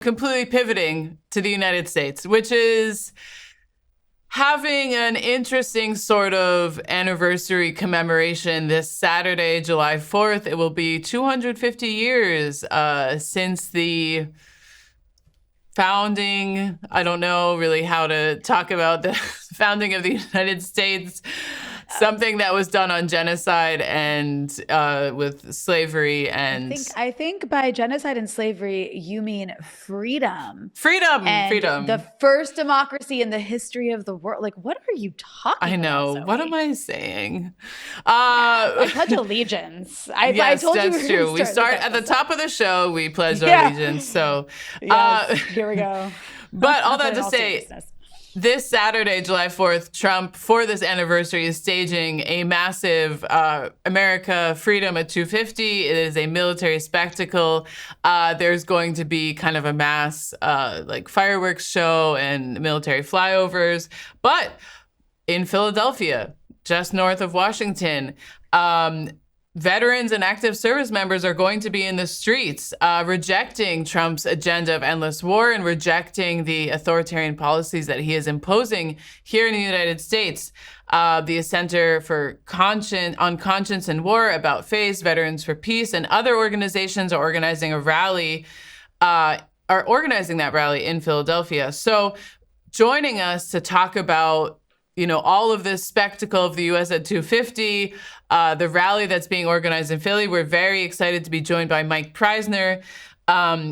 completely pivoting to the United States, which is having an interesting sort of anniversary commemoration this Saturday, July 4th. It will be 250 years since the founding. I don't know really how to talk about the founding of the United States. Something that was done on genocide and with slavery and I think by genocide and slavery you mean freedom. freedom. The first democracy in the history of the world. Like, what are you talking about? I know. Zoe? What am I saying? I pledge allegiance. Yes, I told that's you true. We start at the top of the show. We pledge our allegiance. So here we go. But all that to say, this Saturday, July 4th, Trump, for this anniversary, is staging a massive America Freedom at 250. It is a military spectacle. There's going to be kind of a mass like fireworks show and military flyovers. But in Philadelphia, just north of Washington, veterans and active service members are going to be in the streets rejecting Trump's agenda of endless war and rejecting the authoritarian policies that he is imposing here in the United States. The Center for on Conscience and War, About Face, Veterans for Peace, and other organizations are organizing a rally, are organizing that rally in Philadelphia. So joining us to talk about all of this spectacle of the U.S. at 250, the rally that's being organized in Philly. We're very excited to be joined by Mike Prysner.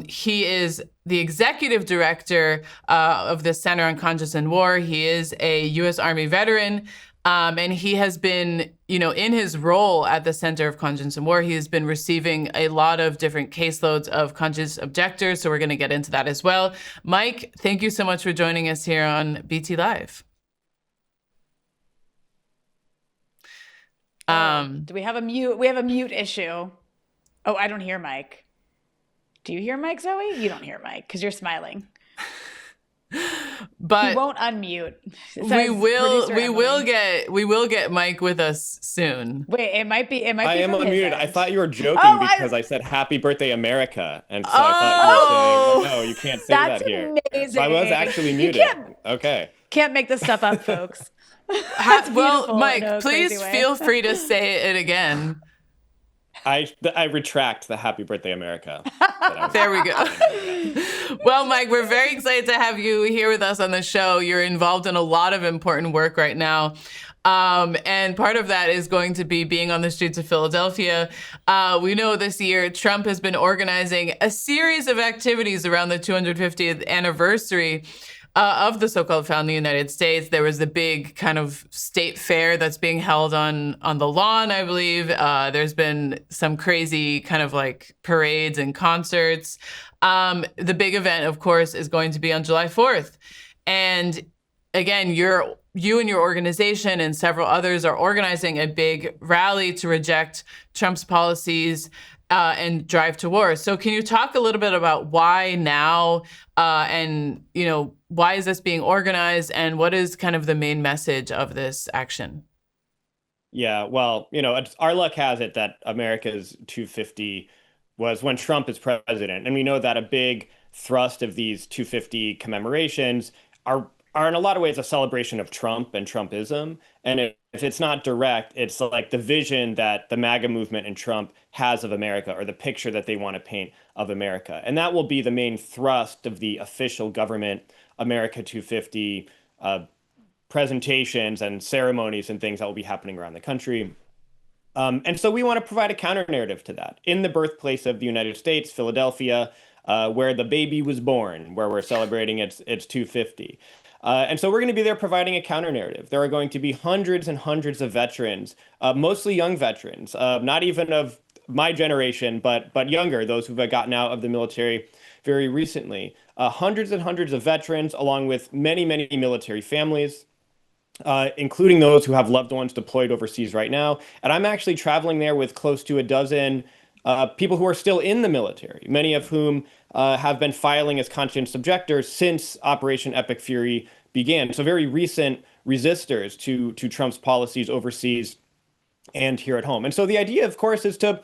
He is the executive director of the Center on Conscience and War. He is a U.S. Army veteran, and he has been, in his role at the Center of Conscience and War, he has been receiving a lot of different caseloads of conscious objectors. So we're going to get into that as well. Mike, thank you so much for joining us here on BT Live. Do we have a mute? We have a mute issue. Oh, I don't hear Mike. Do you hear Mike, Zoe? You don't hear Mike because you're smiling. But he won't unmute. We will get Mike with us soon. Wait, it might be. I am unmuted. I thought you were joking because I said "Happy Birthday, America," and so I thought you were saying, "No, you can't say that here." Amazing. So I was actually muted. Okay. Can't make this stuff up, folks. Well, Mike, please feel free to say it again. I retract the "Happy Birthday, America." There we go. Well, Mike, we're very excited to have you here with us on the show. You're involved in a lot of important work right now. And part of that is going to be being on the streets of Philadelphia. We know this year Trump has been organizing a series of activities around the 250th anniversary of the so-called founding United States. There was the big kind of state fair that's being held on the lawn, I believe. There's been some crazy kind of like parades and concerts. The big event, of course, is going to be on July 4th. And again, you and your organization and several others are organizing a big rally to reject Trump's policies and drive to war. So can you talk a little bit about why now and, why is this being organized and what is kind of the main message of this action? Yeah, well, our luck has it that America's 250 was when Trump is president. And we know that a big thrust of these 250 commemorations are in a lot of ways a celebration of Trump and Trumpism. And if it's not direct, it's like the vision that the MAGA movement and Trump has of America, or the picture that they want to paint of America. And that will be the main thrust of the official government America 250 presentations and ceremonies and things that will be happening around the country. And so we want to provide a counter narrative to that. In the birthplace of the United States, Philadelphia, where the baby was born, where we're celebrating its 250. And so we're going to be there providing a counter narrative. There are going to be hundreds and hundreds of veterans, mostly young veterans, not even of my generation, but younger, those who've gotten out of the military very recently. Hundreds and hundreds of veterans, along with many, many military families, including those who have loved ones deployed overseas right now. And I'm actually traveling there with close to a dozen people who are still in the military, many of whom have been filing as conscientious objectors since Operation Epic Fury began. So very recent resistors to Trump's policies overseas and here at home. And so the idea, of course, is to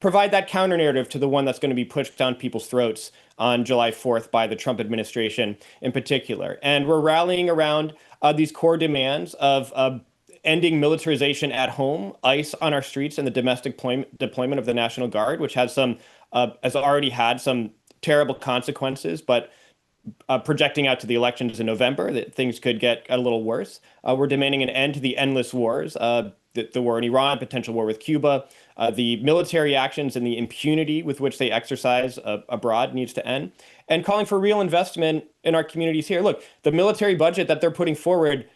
provide that counter narrative to the one that's going to be pushed down people's throats on July 4th by the Trump administration in particular. And we're rallying around these core demands of ending militarization at home, ICE on our streets, and the domestic deployment of the National Guard, which has already had some terrible consequences, but projecting out to the elections in November, that things could get a little worse. We're demanding an end to the endless wars, the war in Iran, potential war with Cuba, the military actions and the impunity with which they exercise abroad needs to end, and calling for real investment in our communities here. Look, the military budget that they're putting forward,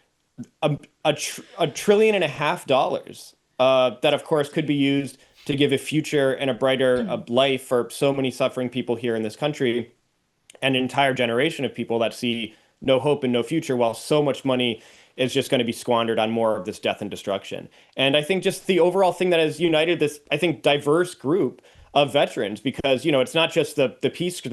$1.5 trillion, that of course could be used to give a future and a brighter life for so many suffering people here in this country, and an entire generation of people that see no hope and no future, while so much money is just going to be squandered on more of this death and destruction. And I think just the overall thing that has united this, I think, diverse group of veterans, because, it's not just the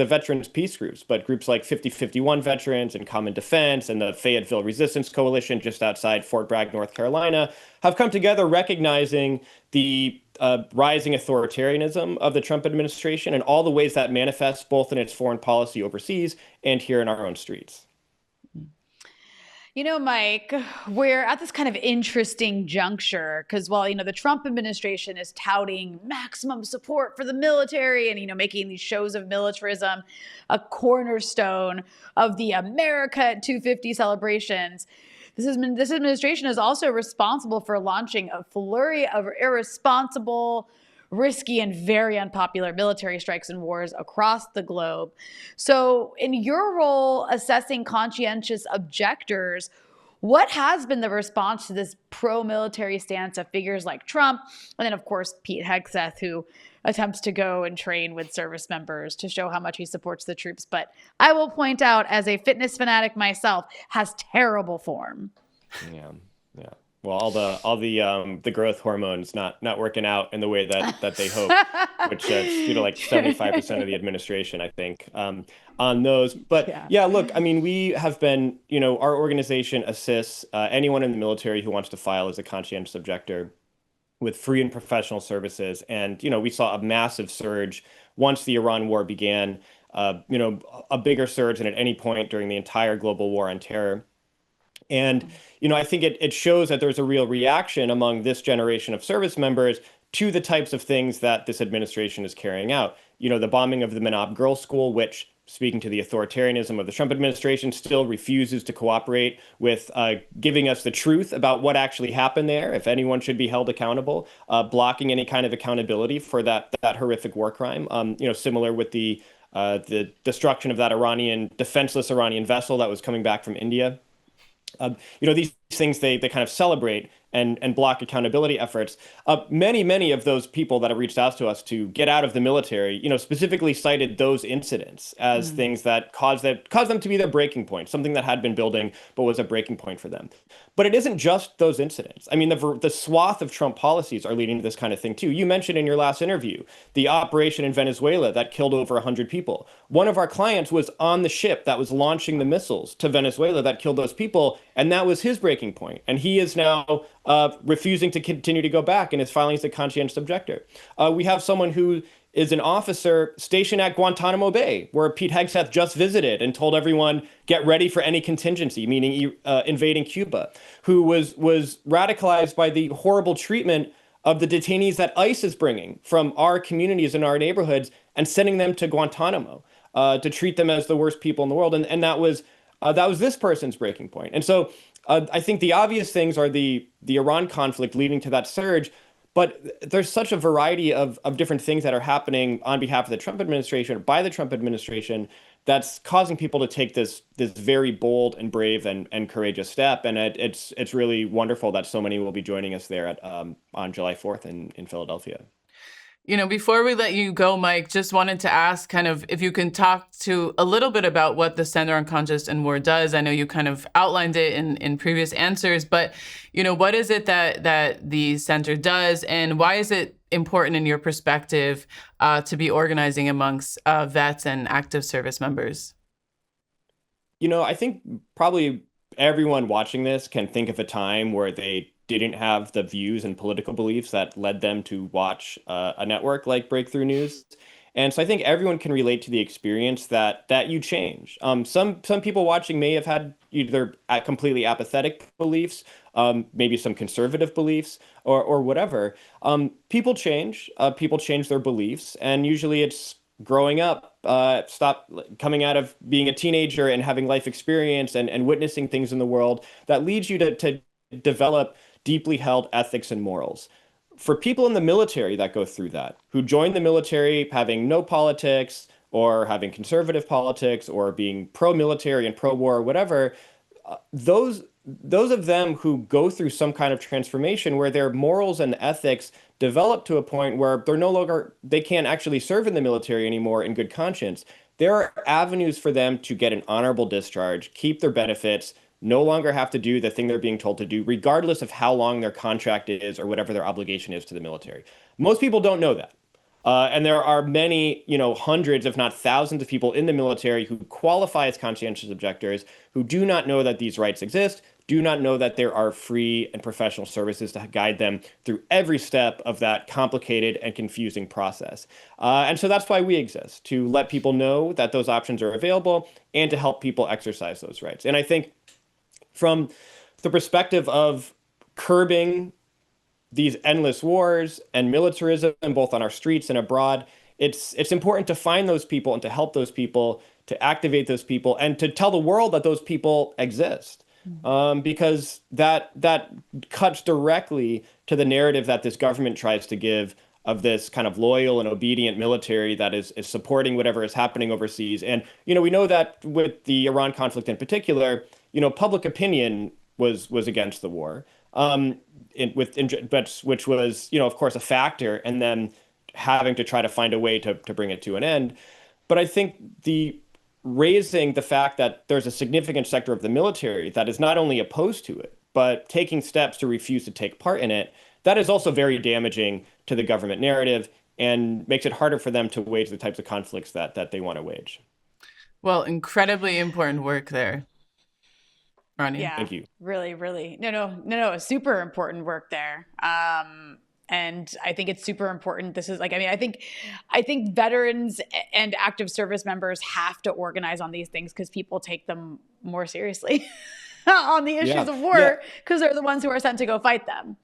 veterans peace groups, but groups like 5051 Veterans and Common Defense and the Fayetteville Resistance Coalition just outside Fort Bragg, North Carolina, have come together recognizing the rising authoritarianism of the Trump administration and all the ways that manifests both in its foreign policy overseas and here in our own streets. Mike, we're at this kind of interesting juncture because while, the Trump administration is touting maximum support for the military and, making these shows of militarism a cornerstone of the America at 250 celebrations, this administration is also responsible for launching a flurry of irresponsible, risky, and very unpopular military strikes and wars across the globe. So in your role assessing conscientious objectors, what has been the response to this pro-military stance of figures like Trump, and then, of course, Pete Hegseth, who attempts to go and train with service members to show how much he supports the troops, but I will point out, as a fitness fanatic myself, has terrible form. Yeah. Well, all the growth hormones not working out in the way that they hope, which is due to like 75% of the administration, I think, on those. But yeah, look, I mean, we have been, our organization assists anyone in the military who wants to file as a conscientious objector with free and professional services. And, we saw a massive surge once the Iran war began, a bigger surge than at any point during the entire global war on terror. And, I think it shows that there's a real reaction among this generation of service members to the types of things that this administration is carrying out. The bombing of the Manab Girls' School, which, speaking to the authoritarianism of the Trump administration, still refuses to cooperate with giving us the truth about what actually happened there, if anyone should be held accountable, blocking any kind of accountability for that horrific war crime. Similar with the destruction of that defenseless Iranian vessel that was coming back from India. These things they kind of celebrate and block accountability efforts. Many of those people that have reached out to us to get out of the military, specifically cited those incidents as things that caused them to be their breaking point, something that had been building but was a breaking point for them. But it isn't just those incidents. I mean, the swath of Trump policies are leading to this kind of thing too. You mentioned in your last interview the operation in Venezuela that killed over 100 people. One of our clients was on the ship that was launching the missiles to Venezuela that killed those people, and that was his breaking point. And he is now refusing to continue to go back in his filings as a conscientious objector. We have someone who is an officer stationed at Guantanamo Bay, where Pete Hegseth just visited and told everyone, get ready for any contingency, meaning invading Cuba, who was radicalized by the horrible treatment of the detainees that ICE is bringing from our communities and our neighborhoods and sending them to Guantanamo to treat them as the worst people in the world. And that was this person's breaking point. And so I think the obvious things are the Iran conflict leading to that surge, but there's such a variety of different things that are happening on behalf of the Trump administration, by the Trump administration, that's causing people to take this very bold and brave and courageous step. And it's really wonderful that so many will be joining us there on July 4th in Philadelphia. Before we let you go, Mike, just wanted to ask kind of if you can talk to a little bit about what the Center on Conscience and War does. I know you kind of outlined it in previous answers, but, what is it that the center does, and why is it important in your perspective to be organizing amongst vets and active service members? I think probably everyone watching this can think of a time where they didn't have the views and political beliefs that led them to watch a network like Breakthrough News. And so I think everyone can relate to the experience that you change. Some people watching may have had either completely apathetic beliefs, maybe some conservative beliefs, or whatever. People change their beliefs, and usually it's growing up, stop coming out of being a teenager and having life experience and witnessing things in the world that leads you to develop deeply held ethics and morals. For people in the military that go through that, who join the military having no politics or having conservative politics or being pro-military and pro-war or whatever, those of them who go through some kind of transformation where their morals and ethics develop to a point where they can't actually serve in the military anymore in good conscience, there are avenues for them to get an honorable discharge, keep their benefits, no longer have to do the thing they're being told to do, regardless of how long their contract is or whatever their obligation is to the military. Most people don't know that. And there are many, hundreds, if not thousands of people in the military who qualify as conscientious objectors, who do not know that these rights exist, do not know that there are free and professional services to guide them through every step of that complicated and confusing process. And so that's why we exist, to let people know that those options are available and to help people exercise those rights. And I think from the perspective of curbing these endless wars and militarism, both on our streets and abroad, it's important to find those people and to help those people, to activate those people, and to tell the world that those people exist. Because that cuts directly to the narrative that this government tries to give of this kind of loyal and obedient military that is supporting whatever is happening overseas. And, we know that with the Iran conflict in particular, public opinion was against the war. Which was, of course, a factor, and then having to try to find a way to bring it to an end. But I think raising the fact that there's a significant sector of the military that is not only opposed to it, but taking steps to refuse to take part in it, that is also very damaging to the government narrative and makes it harder for them to wage the types of conflicts that they want to wage. Well, incredibly important work there, Ronnie. Yeah, thank you. Really, really. No, super important work there. And I think it's super important. This is I think veterans and active service members have to organize on these things because people take them more seriously on the issues of war because they're the ones who are sent to go fight them.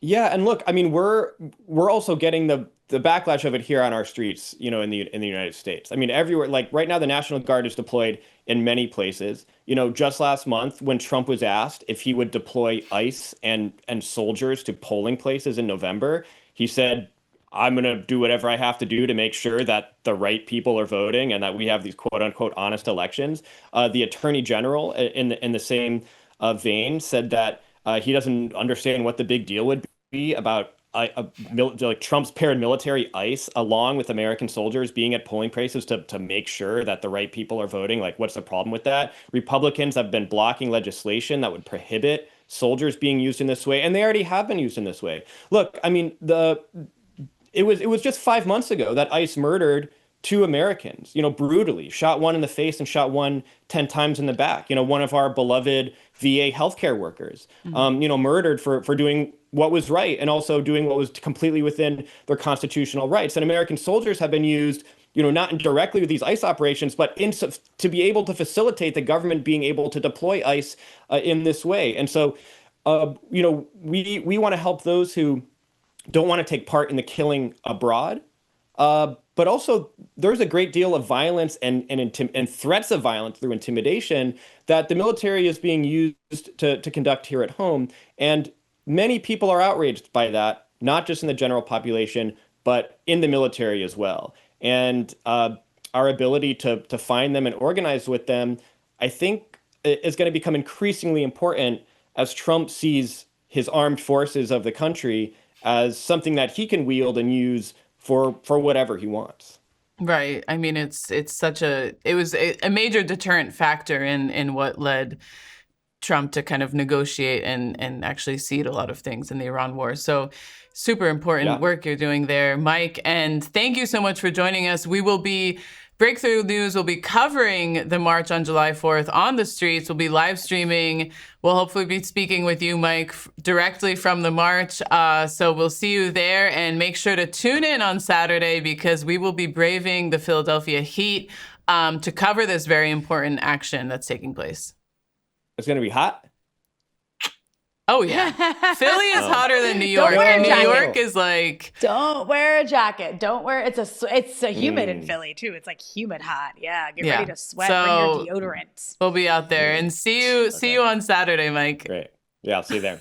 Yeah, and look, we're also getting the backlash of it here on our streets, in the United States. Everywhere, like right now, the National Guard is deployed in many places. Just last month, when Trump was asked if he would deploy ICE and soldiers to polling places in November, he said, "I'm going to do whatever I have to do to make sure that the right people are voting and that we have these quote unquote honest elections." The Attorney General, in the same vein, said that he doesn't understand what the big deal would be about like Trump's paramilitary ICE along with American soldiers being at polling places to make sure that the right people are voting. Like, what's the problem with that? Republicans have been blocking legislation that would prohibit soldiers being used in this way, and they already have been used in this way. Look, it was just 5 months ago that ICE murdered 2 Americans, brutally, shot one in the face and shot one 10 times in the back. One of our beloved VA healthcare workers, murdered for doing what was right and also doing what was completely within their constitutional rights. And American soldiers have been used, not directly with these ICE operations, but to be able to facilitate the government being able to deploy ICE in this way. And so, we want to help those who don't want to take part in the killing abroad. But also, there's a great deal of violence and threats of violence through intimidation that the military is being used to conduct here at home. And many people are outraged by that, not just in the general population, but in the military as well. And our ability to find them and organize with them, I think, is going to become increasingly important as Trump sees his armed forces of the country as something that he can wield and use for whatever he wants. Right. It was a major deterrent factor in what led Trump to kind of negotiate and actually cede a lot of things in the Iran war. So super important work you're doing there, Mike. And thank you so much for joining us. We will be Breakthrough News will be covering the march on July 4th on the streets. We'll be live streaming. We'll hopefully be speaking with you, Mike, directly from the march. So we'll see you there, and make sure to tune in on Saturday because we will be braving the Philadelphia heat to cover this very important action that's taking place. It's going to be hot? Oh, yeah. Philly is hotter than New York. And New York is like... Don't wear a jacket. Don't wear... It's a humid in Philly, too. It's like humid hot. Yeah, get ready to sweat. Bring your deodorant. We'll be out there. And see you on Saturday, Mike. Great. Yeah, I'll see you there.